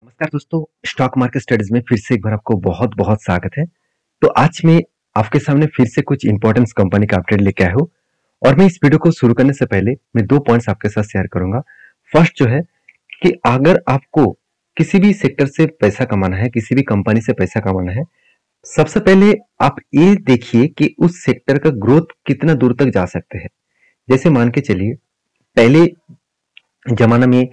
नमस्कार दोस्तों, stock market studies में फिर से एक बार आपको बहुत बहुत स्वागत है। तो आज मैं आपके सामने फिर से कुछ इंपॉर्टेंट कंपनी का अपडेट लेके आया हूँ और मैं इस वीडियो को शुरू करने से पहले मैं दो पॉइंट्स आपके साथ शेयर करूंगा। फर्स्ट जो है कि अगर आपको किसी भी सेक्टर से पैसा कमाना है, किसी भी कंपनी से पैसा कमाना है, सबसे पहले आप ये देखिए कि उस सेक्टर का ग्रोथ कितना दूर तक जा सकते हैं। जैसे मान के चलिए, पहले जमाना में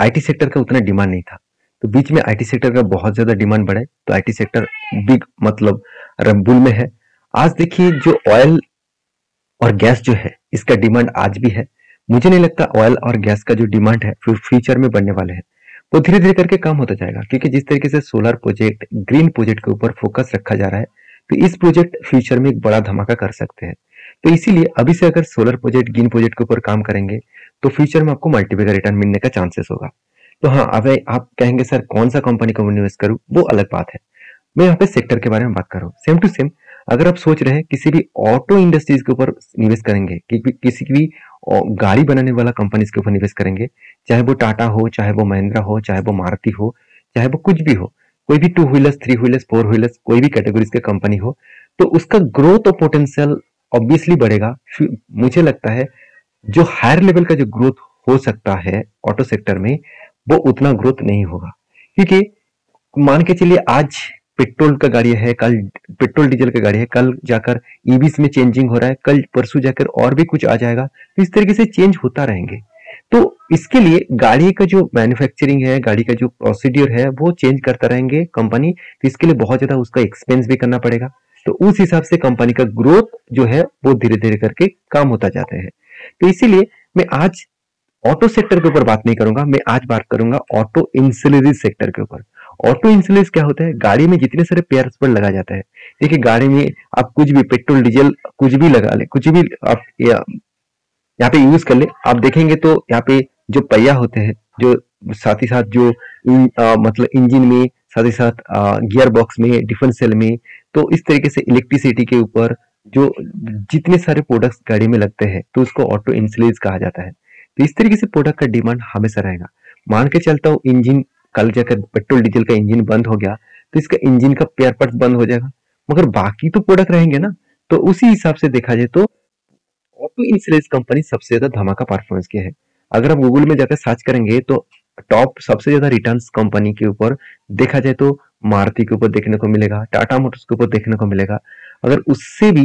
आईटी सेक्टर का उतना डिमांड नहीं था, तो बीच में आईटी सेक्टर का बहुत ज्यादा डिमांड बढ़ा है, तो आईटी सेक्टर बिग मतलब रंबुल में है। आज देखिए, जो ऑयल और गैस जो है, इसका डिमांड आज भी है। मुझे नहीं लगता ऑयल और गैस का जो डिमांड है फिर फ्यूचर में बढ़ने वाले हैं, वो धीरे धीरे करके कम होता जाएगा, क्योंकि जिस तरीके से सोलर प्रोजेक्ट, ग्रीन प्रोजेक्ट के ऊपर फोकस रखा जा रहा है, तो इस प्रोजेक्ट फ्यूचर में एक बड़ा धमाका कर सकते हैं। तो इसीलिए अभी से अगर सोलर प्रोजेक्ट, ग्रीन प्रोजेक्ट के ऊपर काम करेंगे तो फ्यूचर में आपको मल्टीपल का रिटर्न मिलने का चांसेस होगा। तो हाँ, अब आप कहेंगे सर कौन सा कंपनी को इन्वेस्ट करूं, वो अलग बात है। मैं यहाँ पे सेक्टर के बारे में बात कर रहा हूँ। सेम टू सेम, अगर आप सोच रहे हैं किसी भी ऑटो इंडस्ट्रीज के ऊपर निवेश करेंगे, किसी भी गाड़ी बनाने वाला कंपनी के ऊपर निवेश करेंगे, चाहे वो टाटा हो, चाहे वो महिंद्रा हो, चाहे वो मारुति हो, चाहे वो कुछ भी हो, कोई भी two wheelers, three wheelers, four wheelers, कोई भी कैटेगरीज के कंपनी हो, तो उसका ग्रोथ और पोटेंशियल ऑब्वियसली बढ़ेगा। मुझे लगता है जो हायर लेवल का जो ग्रोथ हो सकता है ऑटो सेक्टर में, वो उतना ग्रोथ नहीं होगा। क्योंकि मान के चलिए, आज पेट्रोल का गाड़ी है, कल पेट्रोल डीजल का गाड़ी है, कल जाकर ईवीस में चेंजिंग हो रहा है, कल परसों जाकर और भी कुछ आ जाएगा। तो इस तरीके से चेंज होता रहेंगे। तो इसके लिए गाड़ी का जो मैन्युफैक्चरिंग है, गाड़ी का जो प्रोसीड्यूर है, वो चेंज करता रहेंगे कंपनी। तो इसके लिए बहुत ज्यादा उसका एक्सपेंस भी करना पड़ेगा। तो उस हिसाब से कंपनी का ग्रोथ जो है वो धीरे धीरे करके कम होता जाता है। तो इसीलिए मैं आज ऑटो सेक्टर के ऊपर बात नहीं करूंगा, मैं आज बात करूंगा ऑटो इंसुलेरी सेक्टर के ऊपर। ऑटो इंसुलेंस क्या होता है? गाड़ी में जितने सारे पेयर्स पर लगा जाता है। देखिए, गाड़ी में आप कुछ भी पेट्रोल, डीजल कुछ भी लगा ले, कुछ भी आप यहाँ पे यूज कर ले, आप देखेंगे तो यहाँ पे जो पहिया होते हैं, जो साथ ही साथ जो मतलब इंजन में, साथ ही साथ गियर बॉक्स में, डिफेंस सेल में, तो इस तरीके से इलेक्ट्रिसिटी के ऊपर जो जितने सारे प्रोडक्ट्स गाड़ी में लगते हैं, तो उसको ऑटो इंसुलेंस कहा जाता है। तो इस तरीके से प्रोडक्ट का डिमांड हमेशा रहेगा। मान के चलता हूँ, इंजन कल जाकर पेट्रोल डीजल का इंजन बंद हो गया, तो इसका इंजन का पेयर पार्ट बंद हो जाएगा, मगर बाकी तो प्रोडक्ट रहेंगे ना। तो उसी हिसाब से देखा जाए तो ऑटो इंश्योरेंस कंपनी सबसे ज्यादा धमाका परफॉर्मेंस किया है। अगर आप गूगल में जाकर सर्च करेंगे तो टॉप सबसे ज्यादा रिटर्न्स कंपनी के ऊपर देखा जाए तो मारुति के ऊपर देखने को मिलेगा, टाटा मोटर्स के ऊपर देखने को मिलेगा। अगर उससे भी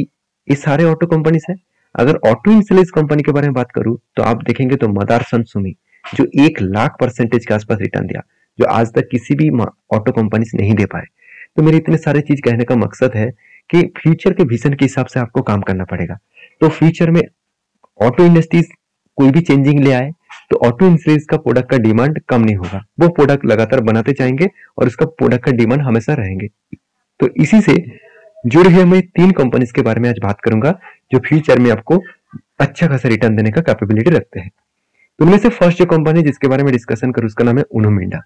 ये सारे ऑटो कंपनीज है। अगर ऑटो इंश्योरेंस कंपनी के बारे में बात करूं तो आप देखेंगे तो मदारसन सुमी, जो 1 लाख% के आसपास रिटर्न दिया, जो आज तक किसी भी ऑटो कंपनी नहीं दे पाए। तो मेरे इतने सारे चीज कहने का मकसद है कि फ्यूचर के विजन के हिसाब से आपको काम करना पड़ेगा। तो फ्यूचर में ऑटो इंडस्ट्रीज कोई भी चेंजिंग ले आए तो ऑटो इंश्योरेंस का प्रोडक्ट का डिमांड कम नहीं होगा, वो प्रोडक्ट लगातार बनाते जाएंगे और उसका प्रोडक्ट का डिमांड हमेशा रहेंगे। तो इसी से जुड़े हुए मैं 3 कंपनीज के बारे में आज बात करूंगा, जो फ्यूचर में आपको अच्छा खासा रिटर्न देने का कैपेबिलिटी रखते हैं। तो उनमें से फर्स्ट जो कंपनी जिसके बारे में डिस्कशन करूं, उसका नाम है उनो मिंडा।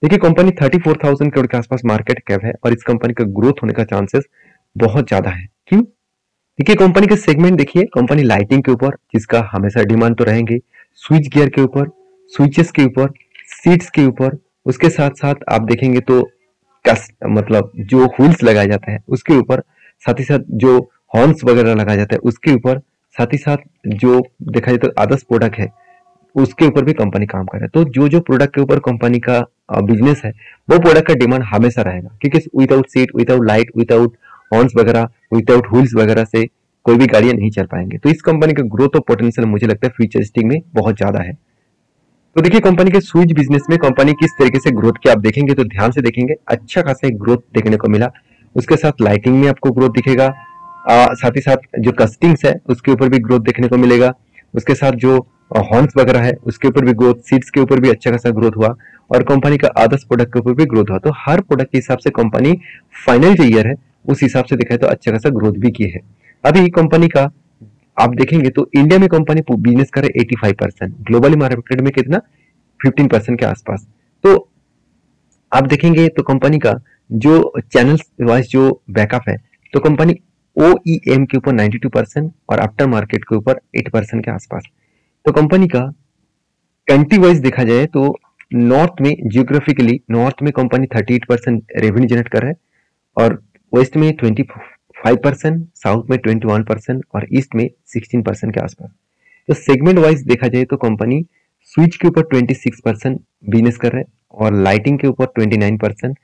देखिए, कंपनी 34,000 करोड़ के आसपास मार्केट कैप है और इस कंपनी का ग्रोथ होने का चांसेस बहुत ज्यादा है। क्यों? देखिए, कंपनी के सेगमेंट देखिए, कंपनी लाइटिंग के ऊपर, जिसका हमेशा डिमांड तो रहेंगे, स्विच गियर के ऊपर, स्विचेस के ऊपर, सीट्स के ऊपर, उसके साथ साथ आप देखेंगे तो मतलब जो व्हील्स लगाया जाता है उसके ऊपर, साथ ही साथ जो हॉर्न्स वगैरह लगाया जाता है उसके ऊपर, साथ ही साथ जो देखा जाए तो आदर्श प्रोडक्ट है उसके ऊपर भी कंपनी काम कर रहा है। तो जो जो प्रोडक्ट के ऊपर कंपनी का बिजनेस है, वो प्रोडक्ट का डिमांड हमेशा रहेगा, क्योंकि without seat, without light, without horns वगैरह, विदाउट व्हील्स वगैरह से कोई भी गाड़ियां नहीं चल पाएंगे। तो इस कंपनी का ग्रोथ और पोटेंशियल मुझे लगता है फ्यूचरिस्टिक में बहुत ज्यादा है। तो देखिए, कंपनी के स्विच बिजनेस में कंपनी किस तरीके से ग्रोथ की आप देखेंगे तो ध्यान से देखेंगे, अच्छा खासा एक ग्रोथ देखने को मिला। उसके साथ लाइटिंग में आपको ग्रोथ दिखेगा, साथ ही साथ जो कस्टिंग्स है उसके ऊपर भी ग्रोथ देखने को मिलेगा। उसके साथ जो हॉर्न्स वगैरह है उसके ऊपर भी ग्रोथ, सीट्स के ऊपर भी अच्छा खासा ग्रोथ हुआ और कंपनी का आदर्श प्रोडक्ट के ऊपर भी ग्रोथ हुआ। तो हर प्रोडक्ट के हिसाब से कंपनी फाइनल जो ईयर है उस हिसाब से देखा तो अच्छा खासा ग्रोथ भी की है। अभी कंपनी का आप देखेंगे तो इंडिया में कंपनी बिजनेस करे 85%, ग्लोबली मार्केट में कितना 15% के आसपास। तो आप देखेंगे तो कंपनी का जो चैनल्स वाइज जो बैकअप है, तो कंपनी OEM के ऊपर 92% और आफ्टर मार्केट के ऊपर 8% के आसपास। तो कंपनी का कंट्री वाइज देखा जाए तो नॉर्थ में जियोग्राफिकली नॉर्थ में कंपनी 38% रेवेन्यू जनरेट कर रहा है और वेस्ट में 25%, साउथ में 21% और ईस्ट में 16% के आसपास। तो सेगमेंट वाइज देखा जाए तो कंपनी स्विच के ऊपर 26% बिजनेस कर रहे हैं और लाइटिंग के ऊपर 29%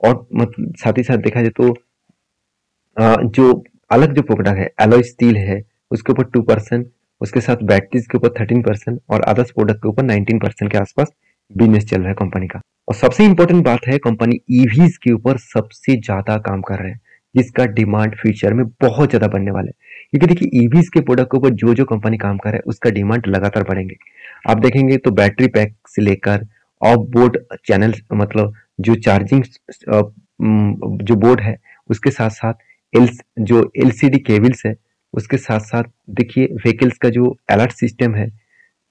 और मतलब साथ ही साथ देखा जाए तो जो अलग जो प्रोडक्ट है एलॉय स्टील है उसके ऊपर 2%, उसके साथ बैटरीज के ऊपर 13% और अदर्स प्रोडक्ट के ऊपर 19% के आसपास बिजनेस चल रहा है कंपनी का। और सबसे इंपॉर्टेंट बात है कंपनी ईवीज के ऊपर सबसे ज्यादा काम कर रहे हैं जिसका डिमांड फ्यूचर में बहुत ज्यादा बढ़ने वाला है क्योंकि देखिए ईवीज के प्रोडक्ट के ऊपर जो जो कंपनी काम कर रहा है उसका डिमांड लगातार बढ़ेंगे। आप देखेंगे तो बैटरी पैक से लेकर ऑफ बोर्ड चैनल मतलब जो चार्जिंग जो बोर्ड है उसके साथ साथ जो एलसीडी केबल्स है उसके साथ साथ देखिए व्हीकल्स का जो अलर्ट सिस्टम है।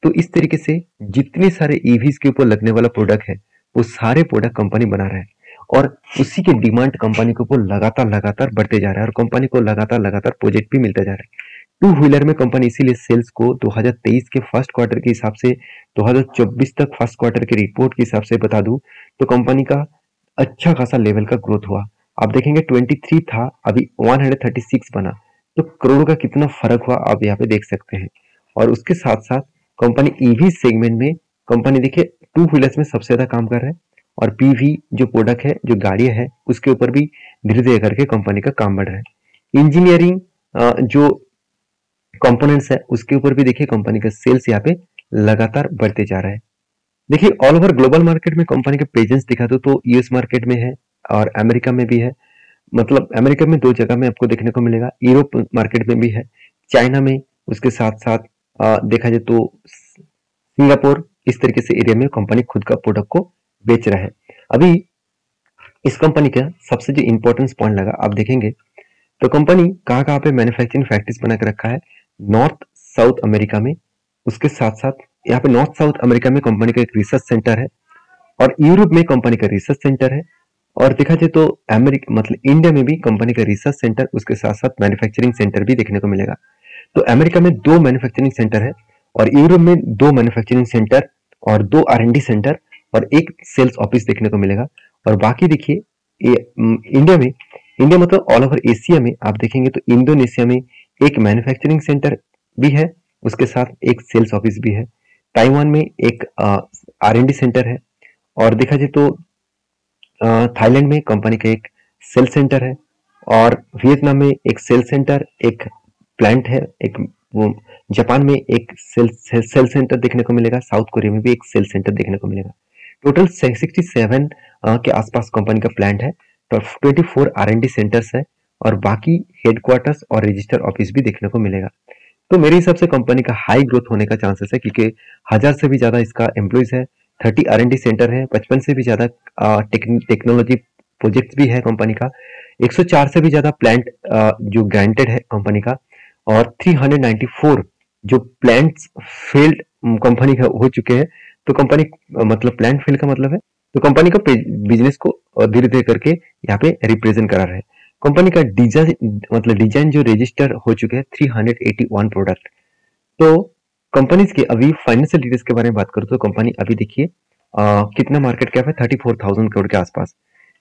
तो इस तरीके से जितने सारे ईवीज के ऊपर लगने वाला प्रोडक्ट है वो सारे प्रोडक्ट कंपनी बना रहा है और उसी के डिमांड कंपनी के ऊपर लगातार लगातार बढ़ते जा रहा है और कंपनी को लगातार लगातार प्रोजेक्ट भी मिलता जा रहा है। टू व्हीलर में कंपनी इसीलिए सेल्स को 2023 के फर्स्ट क्वार्टर के हिसाब से 2024 तक फर्स्ट क्वार्टर की रिपोर्ट के हिसाब से बता दूं तो कंपनी का अच्छा खासा लेवल का ग्रोथ हुआ। आप देखेंगे 23 था अभी 136 बना, तो करोड़ का कितना फर्क हुआ आप यहाँ पे देख सकते हैं। और उसके साथ साथ कंपनी ईवी सेगमेंट में कंपनी देखिए टू व्हीलर्स में सबसे ज्यादा काम कर रहा है और पीवी जो प्रोडक्ट है जो गाड़ियां है उसके ऊपर भी धीरे धीरे करके कंपनी का काम बढ़ रहा है। इंजीनियरिंग जो कंपोनेंट्स है उसके ऊपर भी देखिए कंपनी का सेल्स यहाँ पे लगातार बढ़ते जा रहा है। देखिए ऑल ओवर ग्लोबल मार्केट में कंपनी का प्रेजेंस दिखा दो तो यूएस मार्केट में है और अमेरिका में भी है, मतलब अमेरिका में 2 जगह में आपको देखने को मिलेगा, यूरोप मार्केट में भी है, चाइना में, उसके साथ साथ देखा जाए तो सिंगापुर, इस तरीके से एरिया में कंपनी खुद का प्रोडक्ट को बेच रहा है। अभी इस कंपनी का सबसे जो इंपॉर्टेंस पॉइंट लगा आप देखेंगे तो कंपनी कहाँ कहाँ पे मैन्युफैक्चरिंग फैक्ट्रीज बना के रखा है नॉर्थ साउथ अमेरिका में, उसके साथ साथ यहाँ पे नॉर्थ साउथ अमेरिका में कंपनी का एक रिसर्च सेंटर है और यूरोप में कंपनी का रिसर्च सेंटर है और देखा जाए तो अमेरिका मतलब इंडिया में भी कंपनी का रिसर्च सेंटर उसके साथ साथ मैन्युफैक्चरिंग सेंटर भी देखने को मिलेगा। तो अमेरिका में 2 मैन्युफैक्चरिंग सेंटर है और यूरोप में 2 मैन्युफैक्चरिंग सेंटर और 2 R&D सेंटर और एक सेल्स ऑफिस देखने को मिलेगा। और बाकी देखिए इंडिया मतलब ऑल ओवर एशिया में आप देखेंगे तो इंडोनेशिया में एक मैन्युफैक्चरिंग सेंटर भी है, उसके साथ एक सेल्स ऑफिस भी है, ताइवान में एक R&D सेंटर है और देखा जाए तो थाईलैंड में कंपनी का एक सेल सेंटर है और वियतनाम में एक सेल सेंटर एक प्लांट है, एक वो जापान में एक सेल सेंटर देखने को मिलेगा, साउथ कोरिया में भी एक सेल सेंटर देखने को मिलेगा। टोटल 67 के आसपास कंपनी का प्लांट है, तो 24 R&D सेंटर्स है और बाकी हेडक्वार्टर्स और रजिस्टर ऑफिस भी देखने को मिलेगा। तो मेरे हिसाब से कंपनी का हाई ग्रोथ होने का चांसेस है क्योंकि 1000 से भी ज्यादा इसका एम्प्लॉइज है, 30 R&D सेंटर है, 55 से भी ज्यादा टेक्नोलॉजी प्रोजेक्ट भी है कंपनी का, 104 से भी ज्यादा प्लांट जो ग्रांटेड है कंपनी का और 394 जो प्लांट्स फेल्ड कंपनी का हो चुके हैं। तो कंपनी मतलब प्लांट फेल का मतलब है तो कंपनी का बिजनेस को धीरे धीरे करके यहाँ पे रिप्रेजेंट करा रहा है। कंपनी का डिजाइन जो रजिस्टर हो चुके हैं 381 प्रोडक्ट। तो कंपनीज के अभी फाइनेंशियल डिटेल्स के बारे में बात करूँ तो कंपनी अभी देखिए कितना मार्केट कैप है 34,000 करोड़ के आसपास।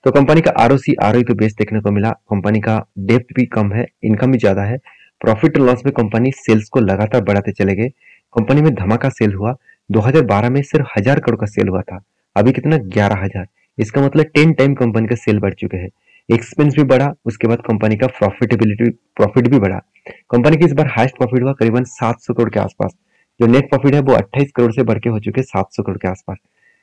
तो कंपनी का ROC ROE तो बेस्ट देखने को मिला, कंपनी का डेप्ट भी कम है, इनकम भी ज्यादा है, प्रॉफिट और लॉस में कंपनी सेल्स को लगातार बढ़ाते चले गए। कंपनी में धमाका सेल हुआ, 2012 में सिर्फ 1000 करोड़ का सेल हुआ था, अभी कितना 11,000, इसका मतलब 10 टाइम कंपनी का सेल बढ़ चुके हैं। एक्सपेंस भी बढ़ा, उसके बाद कंपनी का प्रॉफिट भी बढ़ा। कंपनी की इस बार हाईएस्ट प्रॉफिट हुआ करीबन 700 करोड़ के आसपास, जो नेट प्रॉफिट है वो 28 करोड़ से बढ़ के हो चुके 700 करोड़ के आसपास।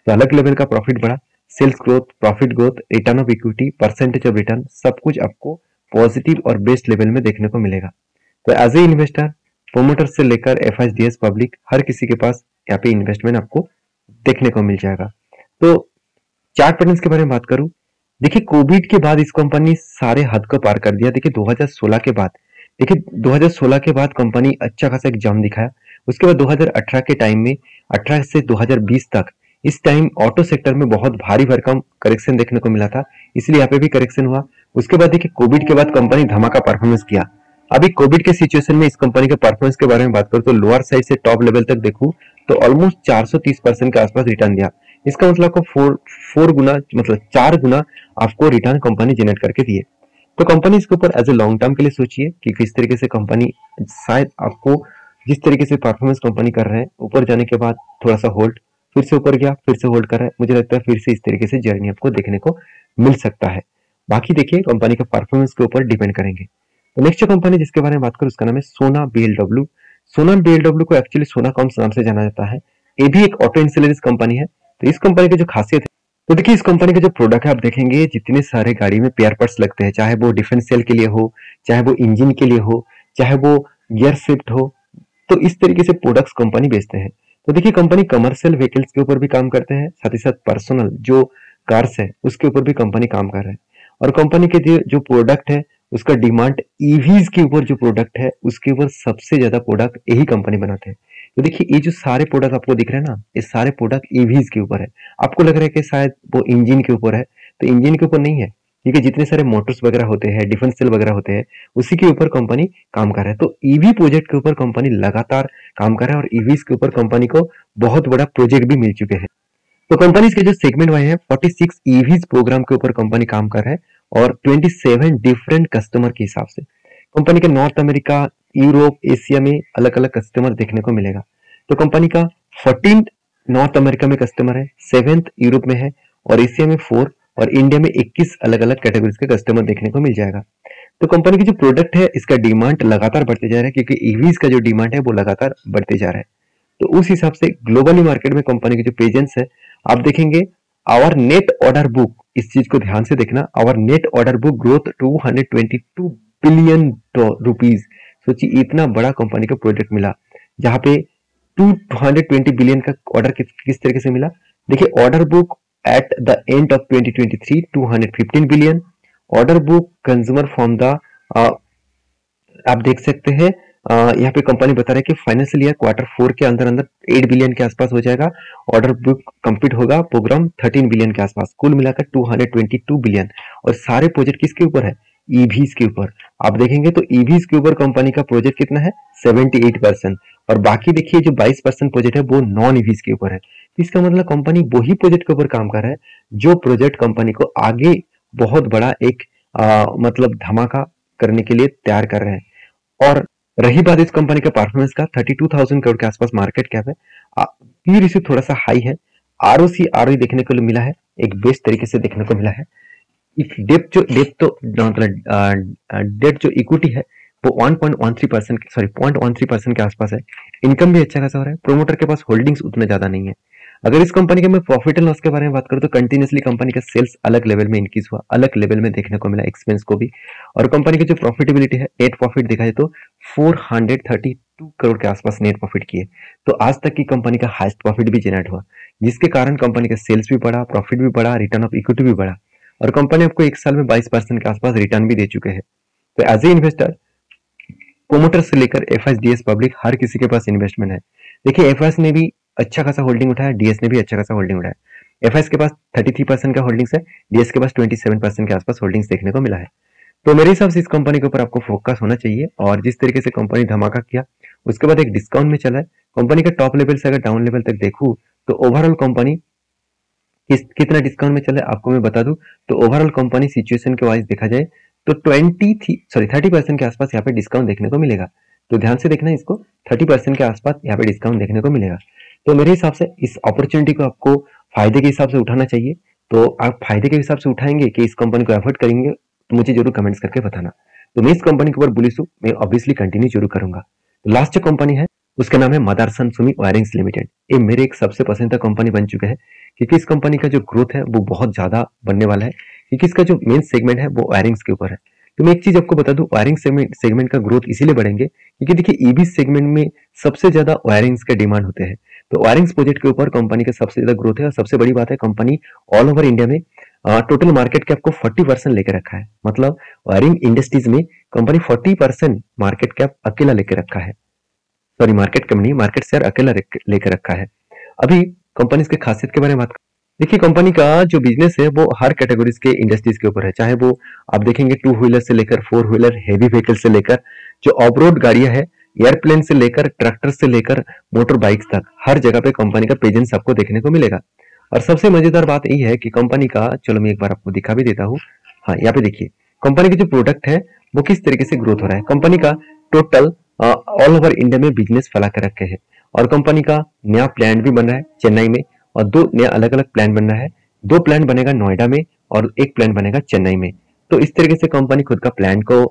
तो अलग लेवल का प्रॉफिट बढ़ा, sales growth, profit growth, return of equity, percentage of return, सब कुछ आपको पॉजिटिव और बेस्ट लेवल में देखने को मिलेगा। तो एज ए इन्वेस्टर प्रोमोटर से लेकर FIDS पब्लिक हर किसी के पास यहाँ पे इन्वेस्टमेंट आपको देखने को मिल जाएगा। तो चार्ट पैटर्न्स के बारे में बात करूं, देखिए कोविड के बाद इस कंपनी सारे हद को पार कर दिया। देखिए 2016 के बाद, देखिए 2016 के बाद कंपनी अच्छा खासा एक जंप दिखाया, उसके बाद 2018 के टाइम में 18 से 2020 तक इस टाइम ऑटो सेक्टर में बहुत भारी भरकम करेक्शन देखने को मिला था, इसलिए यहाँ पे भी करेक्शन हुआ। उसके बाद देखिए कोविड के बाद कंपनी धमाका परफॉर्मेंस किया। अभी कोविड के सिचुएशन में इस कंपनी के परफॉर्मेंस के बारे में बात करूं तो लोअर साइड से टॉप लेवल तक देखूं तो ऑलमोस्ट 430% के आसपास रिटर्न दिया, इसका मतलब आपको फोर गुना मतलब 4 गुना आपको रिटर्न कंपनी जनरेट करके दिए। तो कंपनी इसके ऊपर एज ए लॉन्ग टर्म के लिए सोचिए कि किस तरीके से कंपनी शायद आपको जिस तरीके से परफॉर्मेंस कंपनी कर रहे हैं, ऊपर जाने के बाद थोड़ा सा होल्ड, फिर से ऊपर गया, फिर से होल्ड कर रहा है, मुझे लगता है फिर से इस तरीके से जर्नी आपको देखने को मिल सकता है। बाकी देखिए कंपनी का परफॉर्मेंस के ऊपर डिपेंड करेंगे। तो नेक्स्ट जो कंपनी जिसके बारे में बात करूं उसका नाम है सोना बीएलडब्ल्यू। सोना बीएलडब्ल्यू को एक्चुअली सोना कॉम नाम से जाना जाता है। ये भी एक ऑटो इंश्योरेंस कंपनी है। तो इस कंपनी की जो खासियत है, तो देखिए इस कंपनी के जो प्रोडक्ट है आप देखेंगे जितने सारे गाड़ी में पेयर पार्ट्स लगते हैं, चाहे वो डिफेंस सेल के लिए हो, चाहे वो इंजन के लिए हो, चाहे वो गियर शिफ्ट हो, तो इस तरीके से प्रोडक्ट्स कंपनी बेचते हैं। तो देखिए कंपनी कमर्शियल व्हीकल्स के ऊपर भी काम करते हैं, साथ ही साथ पर्सनल जो कार्स है उसके ऊपर भी कंपनी काम कर रहा है। और कंपनी के जो प्रोडक्ट है उसका डिमांड ईवीज के ऊपर जो प्रोडक्ट है उसके ऊपर सबसे ज्यादा प्रोडक्ट यही कंपनी बनाते हैं। तो देखिए ये जो सारे प्रोडक्ट आपको दिख रहे हैं ना, ये सारे प्रोडक्ट ईवीज के ऊपर है। आपको लग रहा है कि शायद वो इंजन के ऊपर है, तो इंजन के ऊपर नहीं है, क्योंकि जितने सारे मोटर्स वगैरह होते हैं, डिफेंस सेल वगैरह होते हैं, उसी के ऊपर कंपनी काम कर रहा है। तो ईवी प्रोजेक्ट के ऊपर कंपनी लगातार काम कर रहा है और ईवीज के ऊपर कंपनी को बहुत बड़ा प्रोजेक्ट भी मिल चुके हैं। तो कंपनी के जो सेगमेंट वाइज है 46 ईवीज प्रोग्राम के ऊपर कंपनी काम कर रहा है और 27 डिफरेंट कस्टमर के हिसाब से। कंपनी के नॉर्थ अमेरिका, यूरोप, एशिया में अलग अलग कस्टमर देखने को मिलेगा। तो कंपनी का 14 नॉर्थ अमेरिका में कस्टमर है, 7 यूरोप में है और एशिया में 4 और इंडिया में 21 अलग अलग कैटेगरीज के कस्टमर देखने को मिल जाएगा। तो कंपनी की जो प्रोडक्ट है इसका डिमांड लगातार बढ़ते जा रहा है, क्योंकि ईवीज का जो डिमांड है वो लगातार बढ़ते जा रहा है। तो उस हिसाब से ग्लोबली मार्केट में कंपनी की जो प्रेजेंस है आप देखेंगे, आवर नेट ऑर्डर बुक, इस चीज को ध्यान से देखना, our net order book growth 222 billion rupees. सोचिए इतना बड़ा कंपनी का प्रोजेक्ट मिला, जहां पे 220 बिलियन का ऑर्डर किस तरीके से मिला। देखिए order book at the end of 2023 215 billion. Order book consumer from the आप देख सकते हैं यहाँ पे कंपनी बता रहा है कि फाइनेंशियल ईयर Q4 के अंदर अंदर 8 बिलियन के आसपास हो जाएगा। ऑर्डर बुक कंप्लीट होगा प्रोग्राम 13 बिलियन के आसपास, कुल मिलाकर 222 बिलियन। और सारे प्रोजेक्ट किसके ऊपर है? ईवीज के ऊपर। आप देखेंगे तो ईवीज के ऊपर कंपनी का प्रोजेक्ट कितना है? 78%। और बाकी देखिए जो 22% प्रोजेक्ट है वो नॉन ईवीज के ऊपर है। इसका मतलब कंपनी वही प्रोजेक्ट के ऊपर काम कर रहा है जो प्रोजेक्ट कंपनी को आगे बहुत बड़ा एक मतलब धमाका करने के लिए तैयार कर रहे हैं। और रही बात इस कंपनी के परफॉर्मेंस का, 32,000 करोड़ के आसपास मार्केट कैप है, पी रेशियो थोड़ा सा हाई है, आरओसी आरओई देखने को मिला है, एक बेस्ट तरीके से देखने को मिला है। डेट जो इक्विटी है वो 0.13% के आसपास है। इनकम भी अच्छा खासा हो रहा है, प्रोमोटर के पास होल्डिंग्स उतना ज्यादा नहीं है। अगर इस कंपनी के मैं प्रॉफिट एंड लॉस के बारे में बात करूं तो कंटिन्यूसली कंपनी का सेल्स अलग लेवल में इंक्रीज हुआ, अलग लेवल में देखने को मिला, एक्सपेंस को भी। और कंपनी की जो प्रॉफिटेबिलिटी है, नेट प्रॉफिट देखा जाए तो 432 करोड़ के आसपास नेट प्रॉफिट किए। तो आज तक की कंपनी का हाईएस्ट प्रॉफिट भी जनरेट हुआ, जिसके कारण कंपनी का सेल्स भी बढ़ा, प्रॉफिट भी बढ़ा, रिटर्न ऑफ इक्विटी भी बढ़ा। और कंपनी आपको एक साल में 22% के आसपास रिटर्न भी दे चुके हैं। तो एज ए इन्वेस्टर, प्रोमोटर से लेकर एफएस, डीएस, पब्लिक हर किसी के पास इन्वेस्टमेंट है। देखिए एफएस ने भी अच्छा खासा होल्डिंग उठाया, डीएस ने भी अच्छा खासा होल्डिंग उठाया। एफएस के पास 33% का होल्डिंग्स है, डीएस के पास 27% के आसपास होल्डिंग्स देखने को मिला है। तो मेरे हिसाब से इस कंपनी के ऊपर आपको फोकस होना चाहिए। और जिस तरीके से कंपनी धमाका किया, उसके बाद एक डिस्काउंट में चला है कंपनी का। टॉप लेवल से अगर डाउन लेवल तक देखूं तो ओवरऑल कंपनी कितना डिस्काउंट में चला है आपको मैं बता दूं। तो ओवरऑल कंपनी सिचुएशन के वाइज देखा जाए तो 30% के आसपास यहाँ पे डिस्काउंट देखने को मिलेगा। तो ध्यान से देखना, इसको 30% के आसपास यहाँ पे डिस्काउंट देखने को मिलेगा। तो मेरे हिसाब से इस अपॉर्चुनिटी को आपको फायदे के हिसाब से उठाना चाहिए। तो आप फायदे के हिसाब से उठाएंगे कि इस कंपनी को एफर्ट करेंगे, तो मुझे जरूर कमेंट्स करके बताना। तो मैं इस कंपनी के ऊपर बुलिश हूँ, मैं ऑब्वियसली कंटिन्यू जरूर करूंगा। तो लास्ट जो कंपनी है उसका नाम है मदरसन सुमी वायरिंग्स लिमिटेड। ये मेरे एक सबसे पसंदीदा कंपनी बन चुका है, क्योंकि इस कंपनी का जो ग्रोथ है वो बहुत ज्यादा बनने वाला है, क्योंकि इसका जो मेन सेगमेंट है वो वायरिंग्स के ऊपर है। तो मैं एक चीज आपको बता दूं, वायरिंग सेगमेंट का ग्रोथ इसीलिए बढ़ेंगे क्योंकि देखिए ईवी सेगमेंट में सबसे ज्यादा वायरिंग्स के डिमांड होते हैं। तो वायरिंग्स प्रोजेक्ट के ऊपर कंपनी का सबसे ज्यादा ग्रोथ है। और सबसे बड़ी बात है, कंपनी ऑल ओवर इंडिया में टोटल मार्केट कैप को 40% लेकर रखा है। मतलब वायरिंग इंडस्ट्रीज में कंपनी 40% मार्केट कैप अकेला लेकर रखा है। सॉरी, मार्केट कैप नहीं, मार्केट शेयर अकेला लेकर रखा है। अभी कंपनी के खासियत के बारे में बात, देखिए कंपनी का जो बिजनेस है वो हर कैटेगरीज के इंडस्ट्रीज के ऊपर है। चाहे वो आप देखेंगे 2 व्हीलर से लेकर 4 व्हीलर, हेवी व्हीकल से लेकर जो ऑफ रोड गाड़ियां है, एयरप्लेन से लेकर ट्रैक्टर से लेकर मोटर बाइक्स तक, हर जगह पे कंपनी का प्रेजेंस आपको देखने को मिलेगा। और सबसे मजेदार बात यही है कि कंपनी का, चलो मैं एक बार आपको दिखा भी देता हूँ। हाँ, यहाँ पे देखिए कंपनी के जो प्रोडक्ट है वो किस तरीके से ग्रोथ हो रहा है। कंपनी का टोटल ऑल ओवर इंडिया में बिजनेस फैला कर रखे हैं और कंपनी का नया प्लांट भी बन रहा है चेन्नई में और 2 नया अलग अलग प्लांट बन रहा है। 2 प्लांट बनेगा नोएडा में और 1 प्लांट बनेगा चेन्नई में। तो इस तरीके से कंपनी खुद का प्लांट को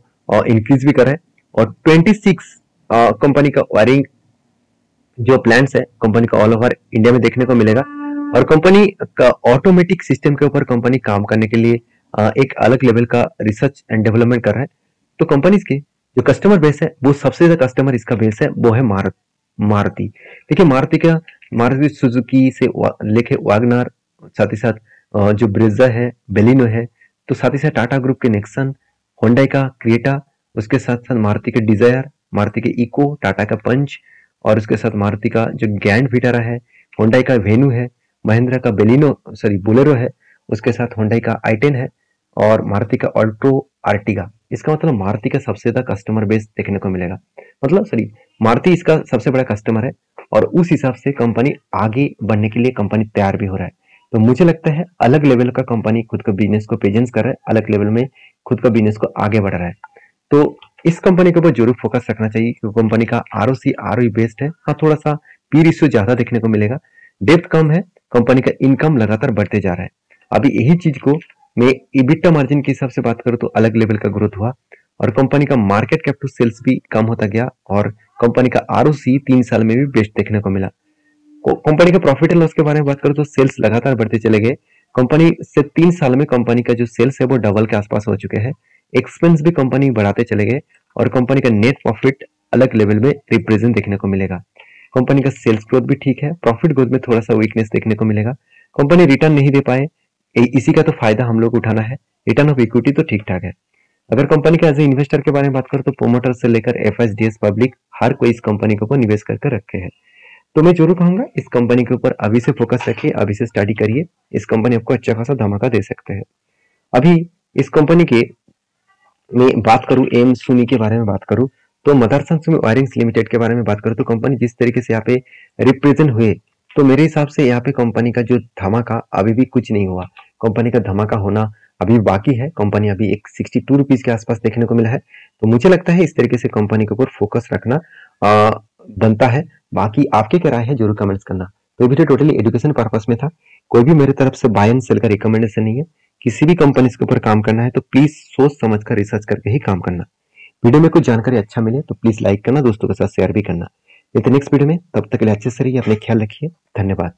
इंक्रीज भी कर रहा है और 26 कंपनी का वायरिंग जो प्लांट्स है कंपनी का ऑल ओवर इंडिया में देखने को मिलेगा। और कंपनी का ऑटोमेटिक सिस्टम के ऊपर कंपनी काम करने के लिए एक अलग लेवल का रिसर्च एंड डेवलपमेंट कर रहा है। तो कंपनीज के जो कस्टमर बेस है वो सबसे ज्यादा कस्टमर इसका बेस है वो है मारुति। देखिए मारुति सुजुकी से लेके वैगनर, साथ ही साथ जो ब्रेजा है, बेलिनो है, तो साथ ही साथ टाटा ग्रुप के नेक्सन, होंडा का क्रिएटा, उसके साथ साथ मारुति के डिजायर, मारुति के इको, टाटा का पंच और उसके साथ मारुति का जो ग्रैंड विटारा है, होंडा का वेन्यू है, महिंद्रा का बोलेरो है, उसके साथ होंडा का i10 है और मारुति का ऑल्टो आर्टिगा। इसका मतलब मारुति का सबसे ज्यादा कस्टमर बेस देखने को मिलेगा, मारुति इसका सबसे बड़ा कस्टमर है और उस हिसाब से कंपनी आगे बढ़ने के लिए कंपनी तैयार भी हो रहा है। तो मुझे लगता है अलग लेवल का कंपनी खुद का बिजनेस को प्रेजेंस कर रहा है, अलग लेवल में खुद का बिजनेस को आगे बढ़ रहा है। तो इस कंपनी के ऊपर जरूर फोकस रखना चाहिए क्योंकि कंपनी का ROC ROE बेस्ड है। हाँ, थोड़ा सा पी रेशियो ज्यादा देखने को मिलेगा, डेप्थ कम है, कंपनी का इनकम लगातार बढ़ते जा रहा है। अभी यही चीज को मैं इबिटा मार्जिन के हिसाब से बात करूं तो अलग लेवल का ग्रोथ हुआ और कंपनी का मार्केट कैप टू सेल्स भी कम होता गया और कंपनी का ROC 3 साल में भी बेस्ट देखने को मिला। कंपनी का प्रॉफिट एंड लॉस के बारे में बात करूं तो सेल्स लगातार बढ़ते चले गए। कंपनी से 3 साल में कंपनी का जो सेल्स है वो डबल के आसपास हो चुके हैं। एक्सपेंस भी कंपनी बढ़ाते चले गए और कंपनी का नेट प्रॉफिट अलग लेवल में रिप्रेजेंट देखने को मिलेगा। कंपनी का सेल्स ग्रोथ भी ठीक है, प्रॉफिट ग्रोथ में थोड़ा सा वीकनेस देखने को मिलेगा। कंपनी रिटर्न नहीं दे पाए, इसी का तो फायदा हम लोग उठाना है। रिटर्न ऑफ इक्विटी तो ठीक ठाक है। अगर कंपनी के एज ए इन्वेस्टर के बारे में बात करूं तो प्रोमोटर से लेकर FSDS पब्लिक हर कोई इस कंपनी के ऊपर निवेश करके रखे हैं। तो मैं जरूर कहूंगा इस कंपनी के ऊपर अभी से फोकस रखिए, अभी से स्टडी करिए। इस कंपनी आपको अच्छा खासा धमाका दे सकते हैं। अभी इस कंपनी के में बात करूं, एम सुनी के बारे में बात करूं तो मदरसन सुमी वायरिंग्स लिमिटेड के बारे में बात करूं तो कंपनी जिस तरीके से यहाँ पे रिप्रेजेंट हुए तो मेरे हिसाब से यहाँ पे कंपनी का जो धमाका अभी भी कुछ नहीं हुआ। कंपनी का धमाका होना अभी बाकी है। कंपनी अभी एक 62 रुपीज के आसपास देखने को मिला है। तो मुझे लगता है इस तरीके से कंपनी के ऊपर फोकस रखना बनता है। बाकी आपके क्या राय है जरूर कमेंट्स करना। तो वीडियो टोटली एजुकेशन पर्पस में था, कोई भी मेरी तरफ से बाय एंड सेल का रिकमेंडेशन नहीं है। किसी भी कंपनी के ऊपर काम करना है तो प्लीज सोच समझ कर रिसर्च करके ही काम करना। वीडियो में कुछ जानकारी अच्छा मिले तो प्लीज लाइक करना, दोस्तों के साथ शेयर भी करना। नेक्स्ट वीडियो में, तब तक के लिए अच्छे से रहिए, अपने ख्याल रखिए। धन्यवाद।